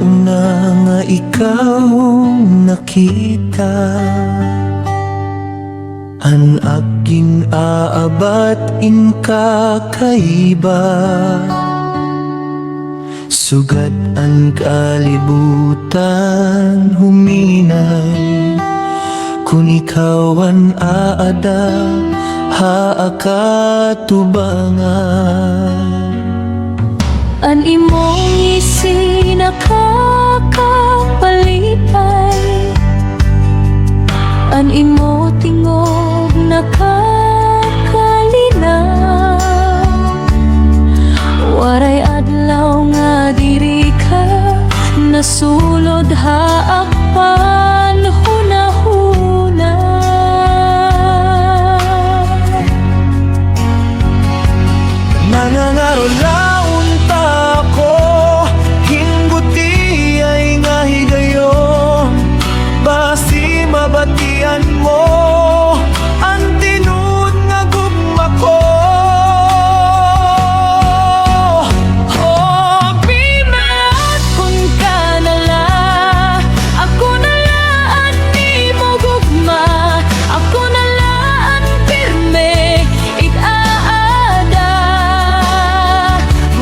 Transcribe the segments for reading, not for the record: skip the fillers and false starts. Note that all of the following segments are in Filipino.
una nga ikaw nakita, an aging aabat in kakaiba. Sugat ang kalibutan huminay, kung ikaw ang aada haakatubangan. An imong ngisi nakakapalipay, an imo tingog nakakalinaw. Waray adlaw nga diri ka nasulod haakpan hunahuna. Nangangaro laon ta ko, hingguti ay nga higayon, basi mabatian mo ang tinud nga gugma ko. Oh, bimat kung ka nala, ako nala ang imo gugma, ako nala ang pirme itaada.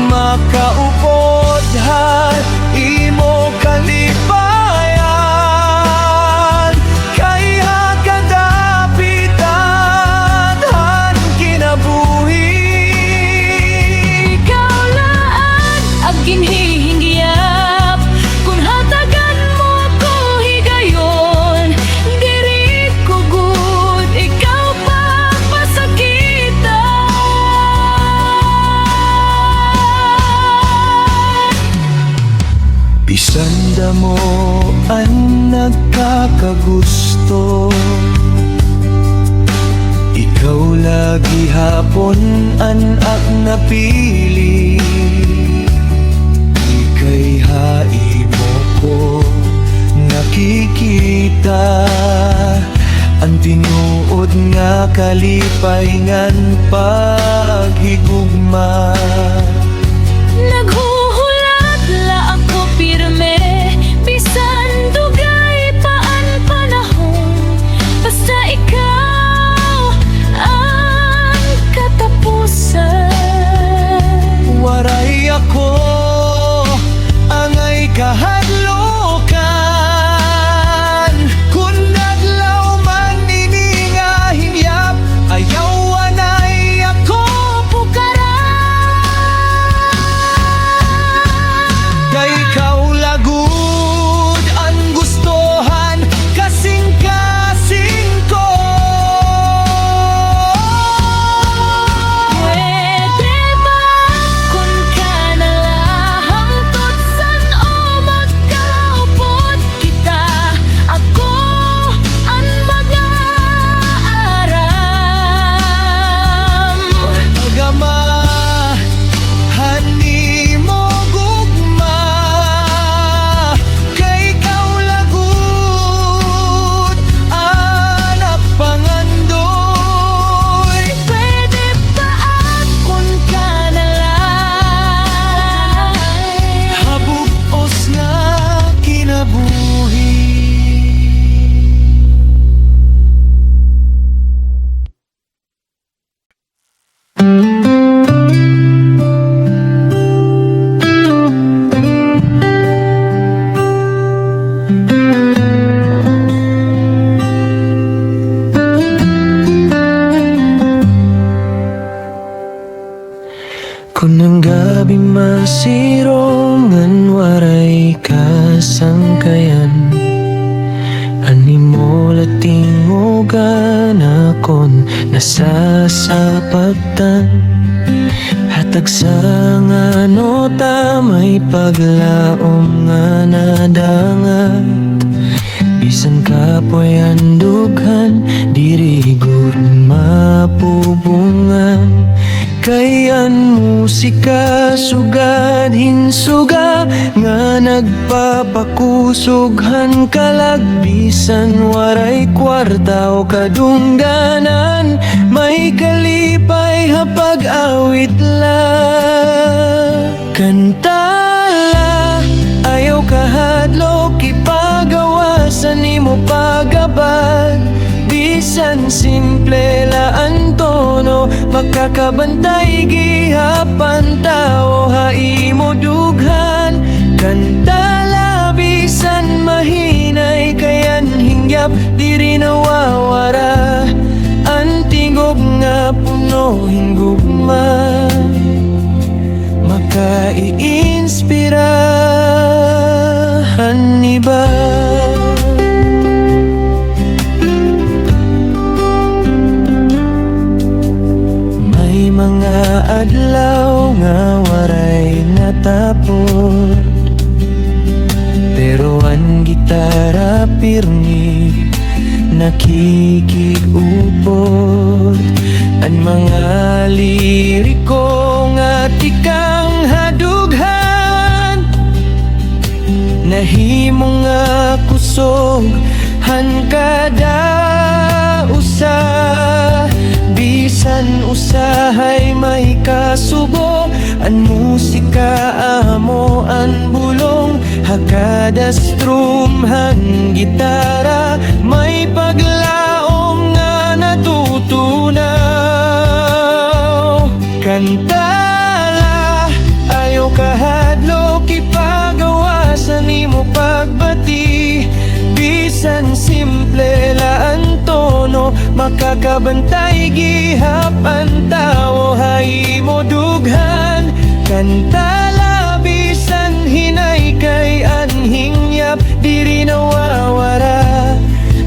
Makaupod ha imo kalipayan, kay hakadapitan han kinabuhi. Ikaw laan ang ginhihinggiyap, kung hatagan mo ko higayon, diri ko gud ikaw pa pasakitan. Bisan damo ang nagkakagusto, ikaw lagi hapon ang napili. Ika'y haimo ko nakikita, ang tinuod nga kalipay-ngan paghigugma. Naghuhulat la ako pirme, bisan dugay pa ang panahon, basta ikaw ang katapusan. Waray ako angay kahadlokan, kung naglaw man nininga hinyap, ayaw anay ako pukaran. Kay ikaw lagud ang gustohan, kasing-kasing ko. Pwede ba kung ka nalahangtod san o magkaupod kita, ako ang mag-aaram. Pagamahan nimo gugma, kay ikaw lagud anak pangandoy. Pwede ba kung ka nalang Habugos nga kinabuhi. Kung ang gabi masirongan, waray kasangkayan, animo latingogan akon nasasapagtan. Hatag sa nga nota may paglaom nga nadangat, bisan kapoy andughan diri gud mapubungan. Kay ang musika sugad hinsuga, nga nagpapakusughan kalagbisan, waray kwarta o kadungganan, may kalipay hapag awit la. Kantala ayaw ka makakabantay gihapan tao haimo dughan. Kanta labisan mahinay kayan hingyap diri nawawara. Ang tingog nga puno hinggugma makaiinspirahan iba. May mga adlaw nga waray natapot, pero ang gitara pirmi nakikigupot. Ang mga liriko nga tikang hadughan, nahimo nga kusog han kada usa. Bisan usahay may kasubo, ang musika amo ang bulong. Hakada strum han gitara may paglaom nga natutunaw. Kantala ayaw kahadlok ipagawasan nimo pagbati. Bisan simple la ang tono, makakabantay gihapan tao haimo dughan. Kantala bisan hinay kay anhing yap diri nawawara.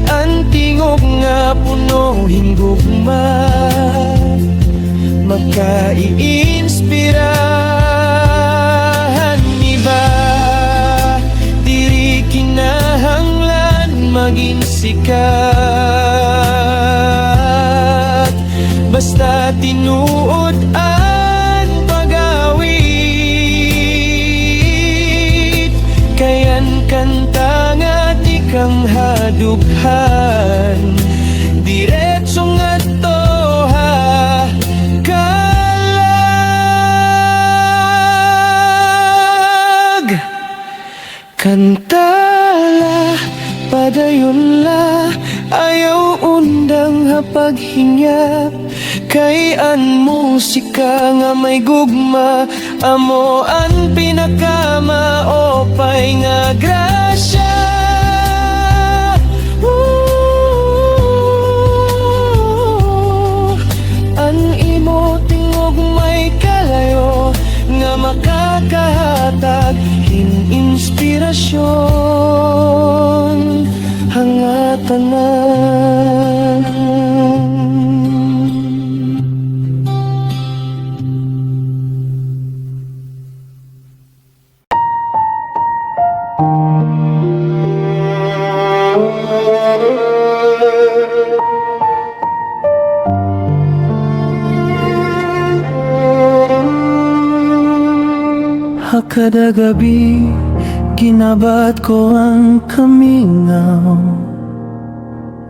Ang tingog nga puno hinggugma makaiinspirahan iba. Diri kinahanglan maging sikat, basta tinuod ang pag-awit. Kayan kanta nga tikang hadughan, diretso nga toha kalag. Kantala padayon la ayaw undang hapaghingyap. Kay an musika nga may gugma amo ang pinakamaopay nga grasya. Ang imo tingog may kalayo nga makakahatag inspirasyon hangatanan. Kada gabi, ginabat ko ang kamingaw.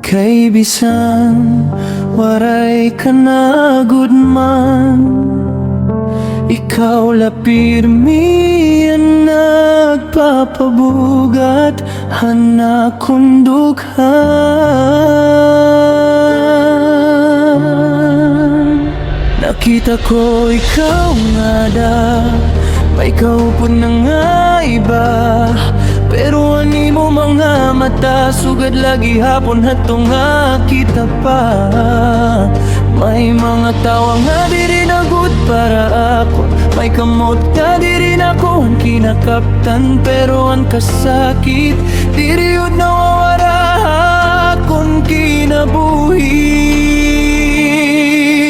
Kay bisan, waray ka na gudman. Ikaw la pirmi ang nagpapabugat, hana kong dughan. Nakita ko ikaw nga da, may kaupon na nga iba. Pero ani mo mga mata, sugad lagi hapon hatong nga kita pa. May mga tawa nga diri na good para ako, may kamot nga diri na ko ang kinakaptan. Pero ang kasakit, diri yun nawawara akong kinabuhi.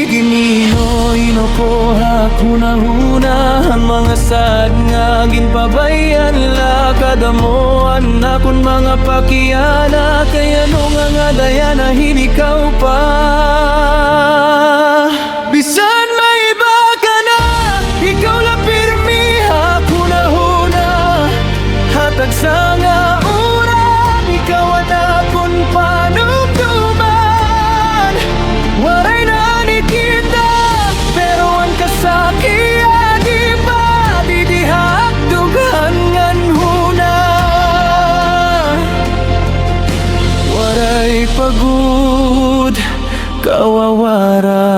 Ginino ko hakuna-huna ang mga sad nga ginpabayan la kadamoan akon mga pakiyana. Kaya nung nga dayana hinikaw pa. Bisan may iba ka na, ikaw la pirmi hakuna-huna. Hatag sa nga uran, ikaw at akon panugtuman. Waray na ni kita, pero ang kasakian iba didihak dugan ngan huna. Waray pagod kawawara.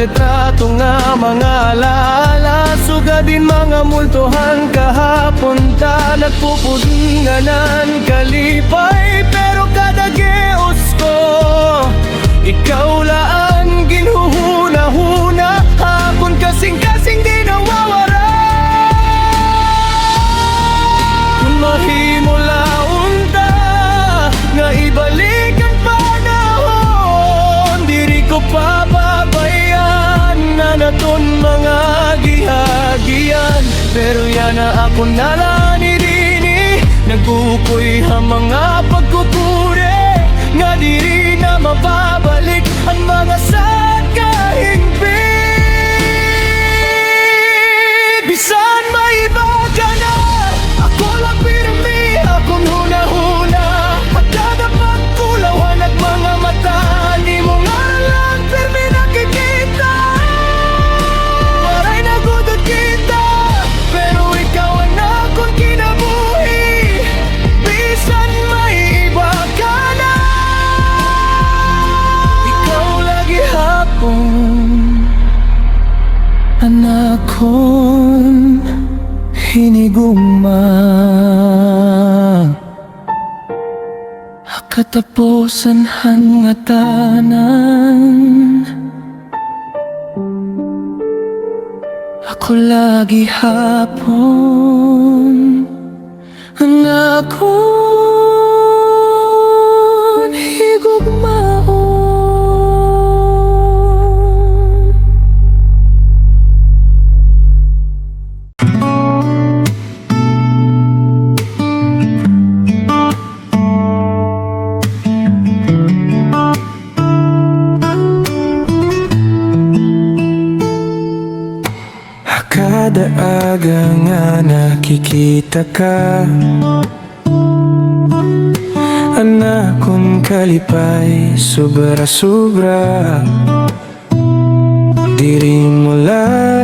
retrato nga mga alaala. Sugadin mga multohan kahapon ta nagpupudinganan kalipay. Pero kada geos ko ikaw laan ginuhuna-huna. Hapon kasing-kasing di nawawara. Kung mahimo laon ta nga ibalik ang panahon, diri ko pababayan na naton mga gihagian. Pero yan na ako nalani dini, nagkukoy ang mga pagkukure nga diri na mababalik ang mga sad kahingpit. Bisan may iba ka na, ako lang pirmi, akong huna-huna. Pagkada pagkulawan at mga mata, di mo nga lang pirmi nakikita. Maray nagudod kita, pero ikaw ang akong kinabuhi. Bisan may iba ka na, ikaw lagi hapon anakon hinigugma. Katapusan hangatanan, ako lagi hapon anakon higugmaon. Kada aga nga nakikita ka, anakon kalipay sobra-sobra. Diri mo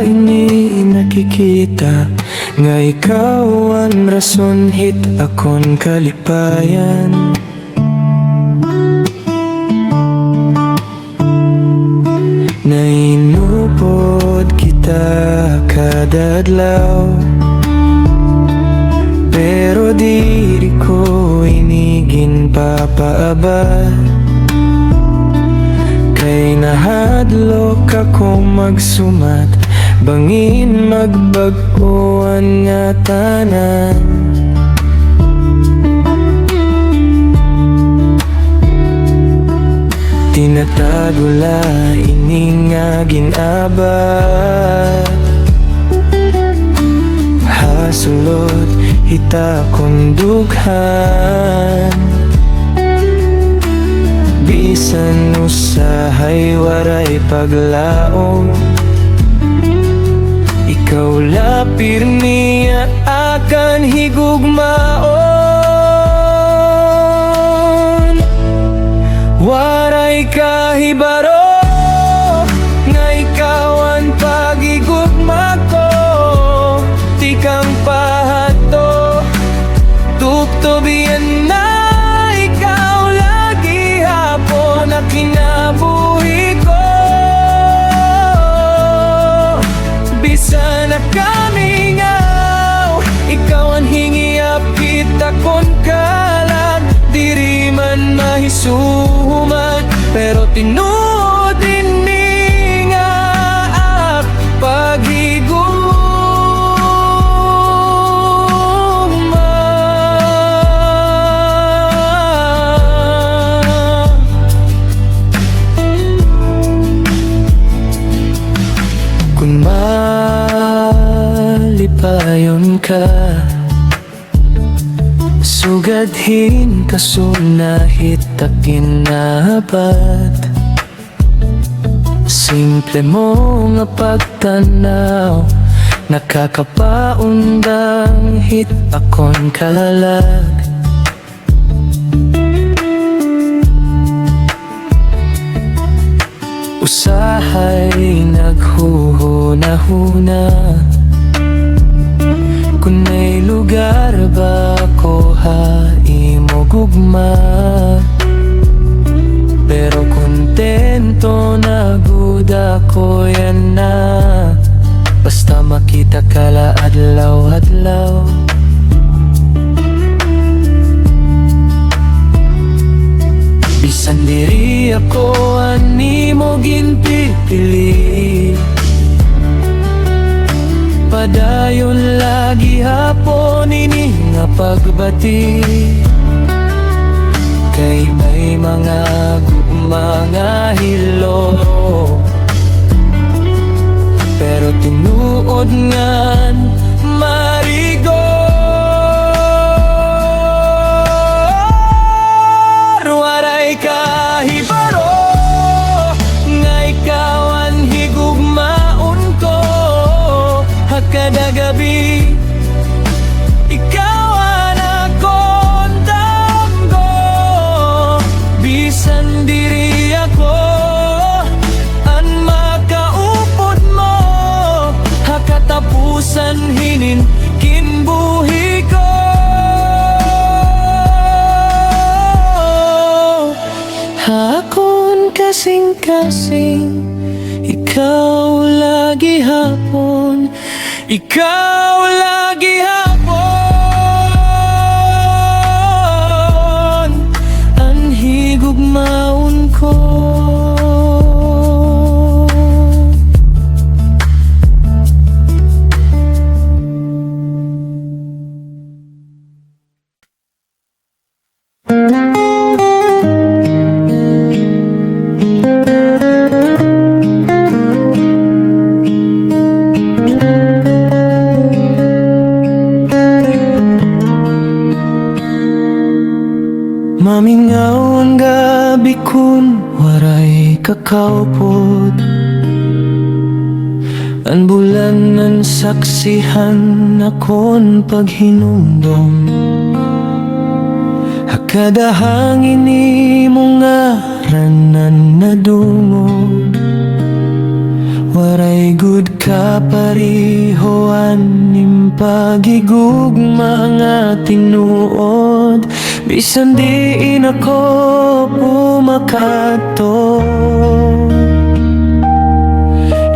ini nakikita nga ikaw ang rason hit akon kalipayan. Nainupod kita kada adlaw, pero diri ko inigin papaabad. Kay nahadlok ako magsumat, bangin magbag-oan nga tanan. Tinatago la ini nga ginabad. Hasulod hita kong dughan, bisan usahay waray paglaom. Ikaw la pirmi akan higugmaon. Waray kahibaro nga ikaw ang pagigugma ko. Di kang pahato, tuktobian na ikaw lagi hapon na kinabuhi ko. Bisan na kami ngaw, ikaw ang hingiap kita kon kalag. Diri man mahisumat, pero tinuod ini nga ak pagigugma. Kung malipayon ka, sugadhin kasunahit takinabad. Simple mo nga pagtanaw, nakakapaundang hit akon kalalag. Usahay naghuhuna-huna, kung may lugar ba ko imo gugma. Pero kontento na gud ako bisan diri ako ani mo ginpipili. Padayon lagi hapon ini nga pagbati, kay may mga gugma nga hilo, pero tinuod ngan marigo. Waray kahibaro nga ikaw ang higugmaon ko, hakada gabi ikaw ang akong damgo. Bisan diri ako ang makaupod mo, hakatapusan hinin kinbuhi ko. Hakon kasing-kasing, ikaw lagi hapon, ikaw lagi hapon, ang higugmaon ko. Mamingaw ang gabi kun waray kakaupod, ang bulan ng saksihan akon paghinumdom. Hakada hangin ni mong aranan na dungog, waray gud ka parihoan nim pagigugma nga tinuod. Bisan diin ako pumakato,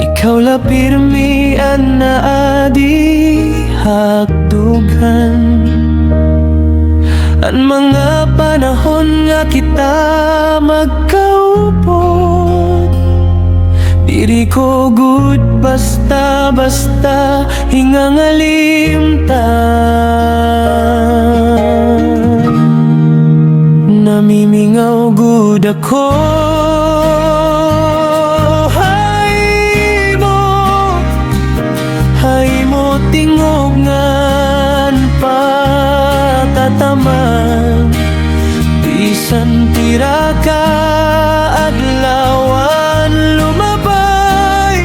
ikaw la pirmi ang naadi hakdugan. Ang mga panahon nga kita magkaupod, diri ko good basta-basta hingangalimtan. Namimingaw gud ako, hay mo tingog ngan patataman. Bisan tira ka adlawan lumabay,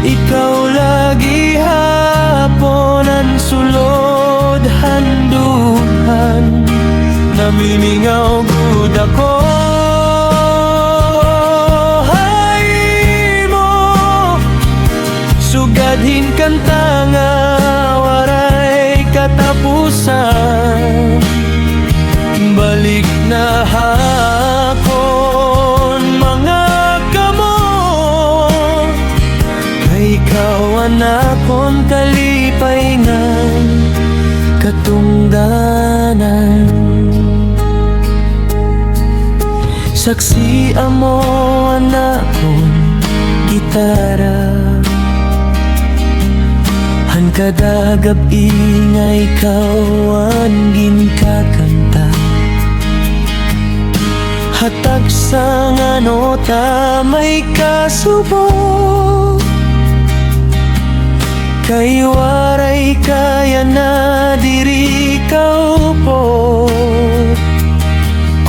ikaw lagi hapon ang sulod handuhan. Namimingaw gud ako, hay mo sugadhin kanta nga waray katapusan. Balik na hakon mga kamo, kay ikaw ang akong kalipayngan katungdanan. Saksi amo anakon gitara, han kada gabi nga ikaw ang ginkakanta. Hatag sa nga nota may kasubok, kay waray kaya na diri kaupod.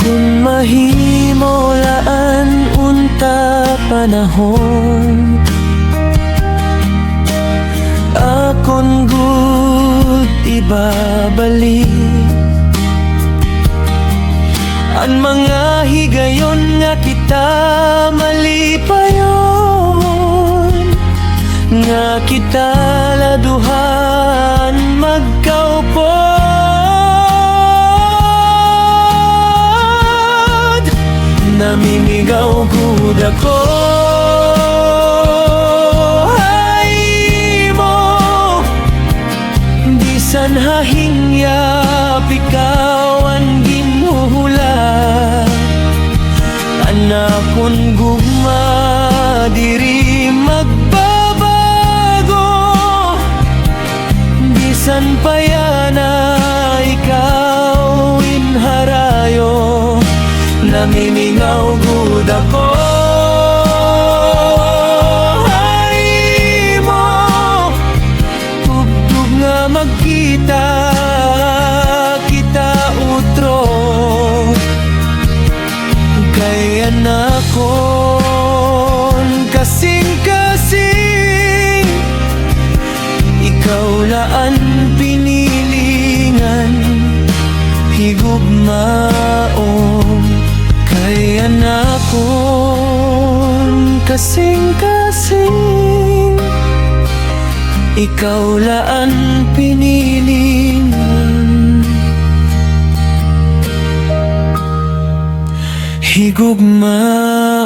Kung mahimolaan unta panahon, akon gud ibabalik ang mga higayon nga kita malipayon, nga kita laduhan magkaupod. Namimigaw gud ako, hay mo bisan hahingyap ikaw ang ginuhula. Karon gugma diri magbabago, bisan pa yana ikaw inharayo, namimingaw gud ako. Ay mo, tugtog nga magkita kita utro, kay anakon kasing-kasing, ikaw laan pinilingan, higugmaon. Kay anakon kasing-kasing, ikaw laan pinilingan, higugmaon.